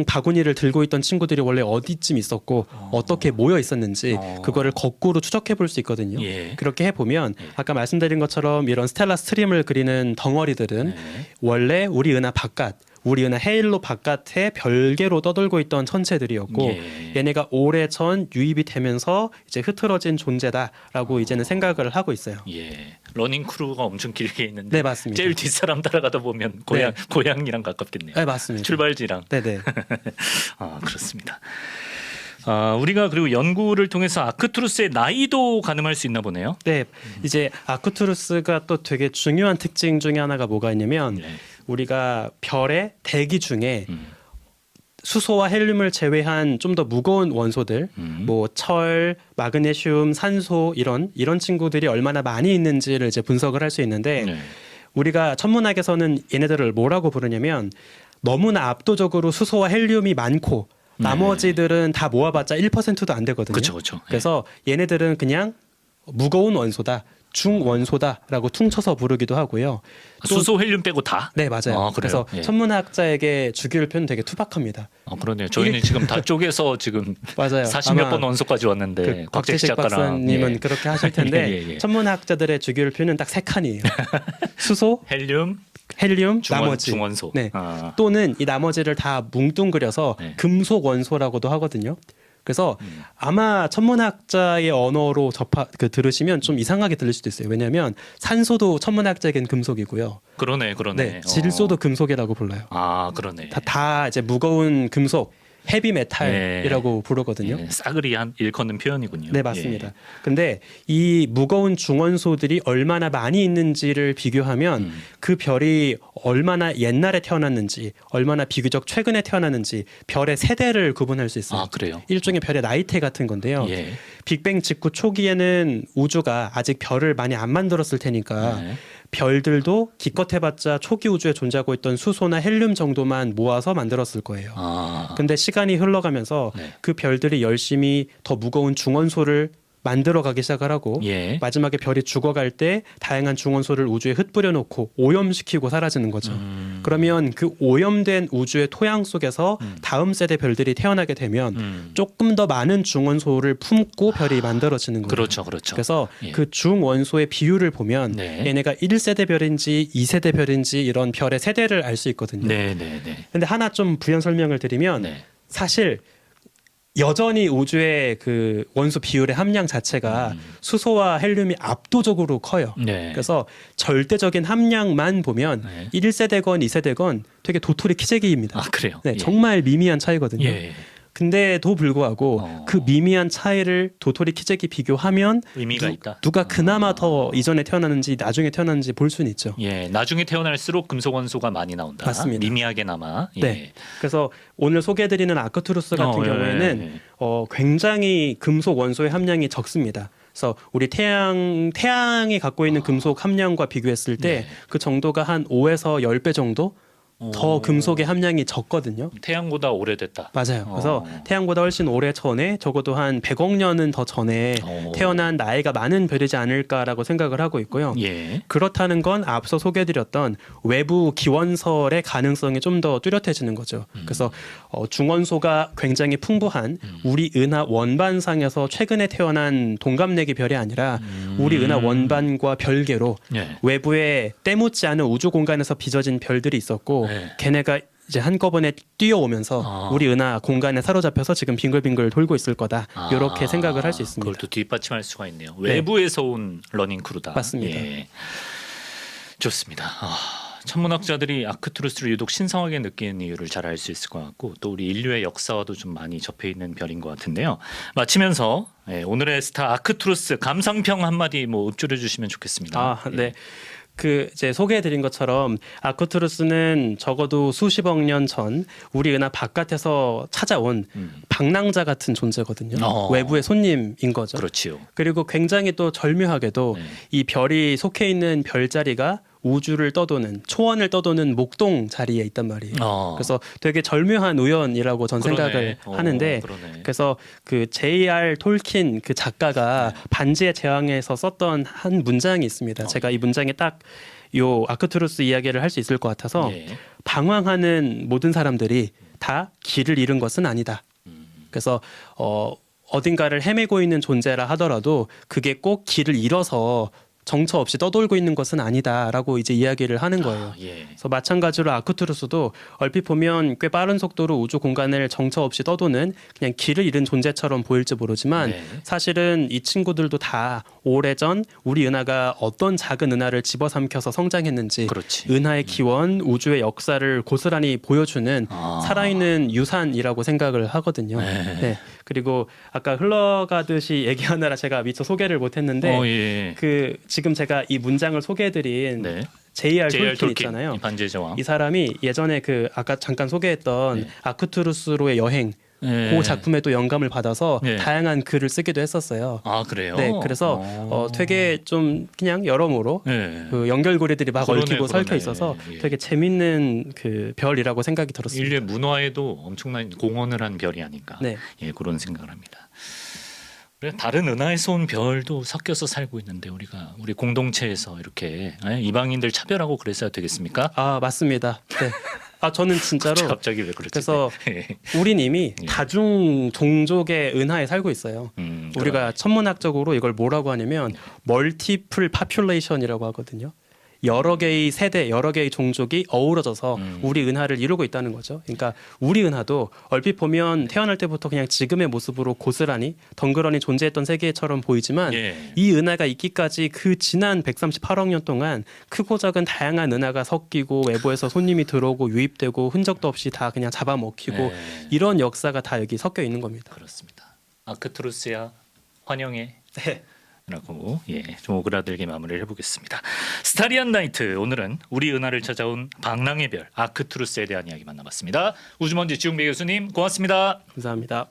B: 바구니를 들고 있던 친구들이 원래 어디쯤 있었고 어떻게 모여 있었는지 그거를 거꾸로 추적해 볼 수 있거든요.
A: 예.
B: 그렇게 해보면 아까 말씀드린 것처럼 이런 스텔라 스트림을 그리는 덩어리들은
A: 네.
B: 원래 우리 은하 바깥 우리 은하 헤일로 바깥에 별개로 떠돌고 있던 천체들이었고
A: 예.
B: 얘네가 오래전 유입이 되면서 이제 흐트러진 존재다라고 이제는 생각을 하고 있어요.
A: 예. 러닝 크루가 엄청 길게 있는데
B: 네, 맞습니다.
A: 제일 뒷사람 따라가다 보면 고향이랑 가깝겠네요.
B: 네, 맞습니다.
A: 출발지랑.
B: 네네.
A: 아, 그렇습니다. 우리가 그리고 연구를 통해서 아크투루스의 나이도 가늠할 수 있나 보네요.
B: 네, 이제 아크투루스가 또 되게 중요한 특징 중에 하나가 뭐가 있냐면
A: 네.
B: 우리가 별의 대기 중에
A: 음.
B: 수소와 헬륨을 제외한 좀 더 무거운 원소들, 뭐 철, 마그네슘, 산소 이런 친구들이 얼마나 많이 있는지를 이제 분석을 할 수 있는데
A: 네.
B: 우리가 천문학에서는 얘네들을 뭐라고 부르냐면 너무나 압도적으로 수소와 헬륨이 많고 나머지들은 다 모아봤자 1%도 안 되거든요.
A: 그렇죠.
B: 그래서 얘네들은 그냥 무거운 원소다, 중원소다라고 퉁쳐서 부르기도 하고요. 또-
A: 수소 헬륨 빼고 다?
B: 네, 맞아요.
A: 아, 그래요?
B: 그래서
A: 예.
B: 천문학자에게 주기율 표는 되게 투박합니다.
A: 그러네요. 저희는 지금 다 쪼개서 지금
B: 맞아요.
A: 40몇
B: 아마
A: 번 원소까지 왔는데
B: 그
A: 곽재식
B: 곽재식
A: 작가랑
B: 박사님은
A: 예.
B: 그렇게 하실 텐데
A: 예.
B: 천문학자들의 주기율 표는 딱 세 칸이에요. 수소,
A: 헬륨,
B: 헬륨, 나머지.
A: 중원소.
B: 네.
A: 아.
B: 또는 이 나머지를 다 뭉뚱그려서
A: 네.
B: 금속 원소라고도 하거든요. 그래서 아마 천문학자의 언어로 들으시면 좀 이상하게 들릴 수도 있어요. 왜냐하면 산소도 천문학자에겐 금속이고요.
A: 그러네.
B: 네, 질소도 금속이라고 불러요.
A: 그러네.
B: 다 이제 무거운 금속, 헤비 메탈이라고 부르거든요.
A: 예, 싸그리 일컫는 표현이군요.
B: 네, 맞습니다.
A: 예.
B: 근데 이 무거운 중원소들이 얼마나 많이 있는지를 비교하면 그 별이 얼마나 옛날에 태어났는지, 얼마나 비교적 최근에 태어났는지 별의 세대를 구분할 수 있어요.
A: 그래요?
B: 일종의 별의 나이테 같은 건데요.
A: 예.
B: 빅뱅 직후 초기에는 우주가 아직 별을 많이 안 만들었을 테니까
A: 네.
B: 별들도 기껏해봤자 초기 우주에 존재하고 있던 수소나 헬륨 정도만 모아서 만들었을 거예요. 근데 시간이 흘러가면서
A: 네.
B: 그 별들이 열심히 더 무거운 중원소를 만들어가기 시작을 하고
A: 예.
B: 마지막에 별이 죽어갈 때 다양한 중원소를 우주에 흩뿌려 놓고 오염시키고 사라지는 거죠. 그러면 그 오염된 우주의 토양 속에서 다음 세대 별들이 태어나게 되면 조금 더 많은 중원소를 품고 별이 만들어지는 거예요.
A: 그렇죠.
B: 그래서
A: 예.
B: 그 중원소의 비율을 보면
A: 네.
B: 얘네가 1세대 별인지 2세대 별인지 이런 별의 세대를 알 수 있거든요.
A: 네.
B: 근데 하나 좀 부연 설명을 드리면
A: 네.
B: 사실 여전히 우주의 그 원소 비율의 함량 자체가 수소와 헬륨이 압도적으로 커요.
A: 네.
B: 그래서 절대적인 함량만 보면
A: 네.
B: 1세대건 2세대건 되게 도토리 키재기입니다.
A: 그래요.
B: 네,
A: 예.
B: 정말 미미한 차이거든요.
A: 예.
B: 근데도 불구하고 그 미미한 차이를 도토리 키재기 비교하면
A: 의미가 있다.
B: 누가 그나마 더 이전에 태어났는지 나중에 태어났는지 볼 수는 있죠.
A: 예, 나중에 태어날수록 금속 원소가 많이 나온다.
B: 맞습니다.
A: 미미하게나마. 예.
B: 네. 그래서 오늘 소개해드리는 아크투루스 같은 경우에는
A: 예.
B: 굉장히 금속 원소의 함량이 적습니다. 그래서 우리 태양이 갖고 있는 금속 함량과 비교했을 때 그 정도가 한 5에서 10배 정도 더 금속의 함량이 적거든요.
A: 태양보다 오래됐다.
B: 맞아요. 그래서 태양보다 훨씬 오래 전에 적어도 한 100억 년은 더 전에 태어난 나이가 많은 별이지 않을까라고 생각을 하고 있고요.
A: 예.
B: 그렇다는 건 앞서 소개해드렸던 외부 기원설의 가능성이 좀 더 뚜렷해지는 거죠. 그래서 중원소가 굉장히 풍부한 우리 은하 원반상에서 최근에 태어난 동갑내기 별이 아니라 우리 은하 원반과 별개로
A: 예.
B: 외부에 때묻지 않은 우주 공간에서 빚어진 별들이 있었고
A: 네.
B: 걔네가 이제 한꺼번에 뛰어오면서 우리 은하 공간에 사로잡혀서 지금 빙글빙글 돌고 있을 거다. 이렇게 생각을 할 수 있습니다.
A: 그걸 또 뒷받침할 수가 있네요. 외부에서 온 러닝 크루다.
B: 맞습니다.
A: 예. 좋습니다. 천문학자들이 아크투루스를 유독 신성하게 느끼는 이유를 잘 알 수 있을 것 같고 또 우리 인류의 역사와도 좀 많이 접해 있는 별인 것 같은데요. 마치면서 오늘의 스타 아크투루스 감상평 한마디 뭐 읊조려 주시면 좋겠습니다.
B: 네. 그 이제 소개해드린 것처럼 아크투루스는 적어도 수십억 년 전 우리 은하 바깥에서 찾아온 방랑자 같은 존재거든요. 외부의 손님인 거죠.
A: 그렇지요.
B: 그리고 굉장히 또 절묘하게도 이 별이 속해 있는 별자리가 우주를 떠도는 초원을 떠도는 목동 자리에 있단 말이에요. 그래서 되게 절묘한 우연이라고 전 생각을 하는데
A: 그러네.
B: 그래서 그 J.R. 톨킨 그 작가가 반지의 제왕에서 썼던 한 문장이 있습니다. 제가 이 문장에 딱 요 아크투루스 이야기를 할 수 있을 것 같아서 방황하는 모든 사람들이 다 길을 잃은 것은 아니다. 그래서 어딘가를 헤매고 있는 존재라 하더라도 그게 꼭 길을 잃어서 정처 없이 떠돌고 있는 것은 아니다라고 이제 이야기를 하는 거예요.
A: 예.
B: 그래서 마찬가지로 아크투루스도 얼핏 보면 꽤 빠른 속도로 우주 공간을 정처 없이 떠도는 그냥 길을 잃은 존재처럼 보일지 모르지만
A: 네.
B: 사실은 이 친구들도 다 오래전 우리 은하가 어떤 작은 은하를 집어삼켜서 성장했는지
A: 그렇지.
B: 은하의 기원, 우주의 역사를 고스란히 보여주는 살아있는 유산이라고 생각을 하거든요.
A: 네.
B: 네. 그리고 아까 흘러가듯이 얘기하느라 제가 미처 소개를 못했는데
A: 예.
B: 그 지금 제가 이 문장을 소개해드린
A: 네.
B: J.R.
A: J.R.
B: 톨킨
A: 톨킨,
B: 있잖아요.
A: 이 반지의 제왕.
B: 이 사람이 예전에 그 아까 잠깐 소개했던
A: 네.
B: 아크투루스로의 여행
A: 예.
B: 그 작품에 또 영감을 받아서
A: 네.
B: 다양한 글을 쓰기도 했었어요.
A: 아 그래요?
B: 네, 그래서 되게 좀 그냥 여러모로
A: 예.
B: 그 연결고리들이 막
A: 그러네,
B: 얽히고
A: 그러네.
B: 설켜 있어서
A: 예.
B: 되게 재밌는 그 별이라고 생각이 들었습니다.
A: 인류의 문화에도 엄청난 공헌을 한 별이 아닌가.
B: 네.
A: 예, 그런 생각을 합니다. 그래, 다른 은하에서 온 별도 섞여서 살고 있는데 우리 공동체에서 이렇게 이방인들 차별하고 그랬어야 되겠습니까?
B: 아 맞습니다. 네. 아 저는 진짜로
A: 갑자기 왜 그렇지?
B: 그래서
A: 예.
B: 우린 이미
A: 예.
B: 다중 종족의 은하에 살고 있어요. 우리가 천문학적으로 이걸 뭐라고 하냐면 멀티플 파퓰레이션이라고 하거든요. 여러 개의 세대, 여러 개의 종족이 어우러져서 우리 은하를 이루고 있다는 거죠. 그러니까 우리 은하도 얼핏 보면 태어날 때부터 그냥 지금의 모습으로 고스란히 덩그러니 존재했던 세계처럼 보이지만
A: 예.
B: 이 은하가 있기까지 그 지난 138억 년 동안 크고 작은 다양한 은하가 섞이고 외부에서 손님이 들어오고 유입되고 흔적도 없이 다 그냥 잡아먹히고
A: 예.
B: 이런 역사가 다 여기 섞여 있는 겁니다.
A: 그렇습니다. 아크투루스야 환영해.
B: 네.
A: 라고 좀 오그라들게 마무리를 해보겠습니다. 스타리안 나이트 오늘은 우리 은하를 찾아온 방랑의 별 아크투루스에 대한 이야기 만나봤습니다. 우주먼지 지웅배 교수님 고맙습니다.
B: 감사합니다.